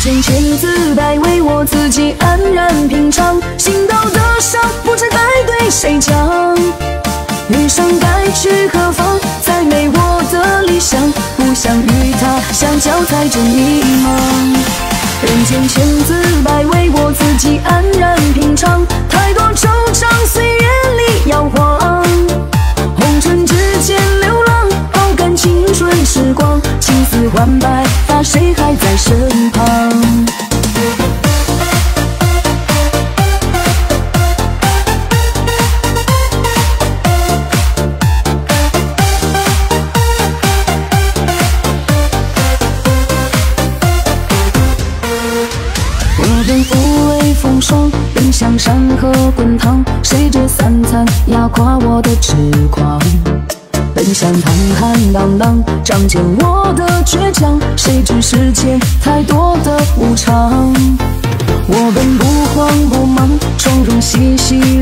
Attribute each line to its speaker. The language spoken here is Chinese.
Speaker 1: 千千字百为我自己安然品尝，行道的伤不知该对谁讲。余生该去何方，再没我的理想，不想与他相交在这迷茫。人间千字百为我自己安然品尝，太多惆怅岁月里摇晃，红尘之间流浪，好感青春时光，青丝换白发，谁还在身旁？我本无畏风霜，奔向山河滚烫，谁这三餐压垮我的痴狂？奔向坦坦荡荡，彰显我的倔强，谁知世间太多的无常？我本不慌不忙，从容熙熙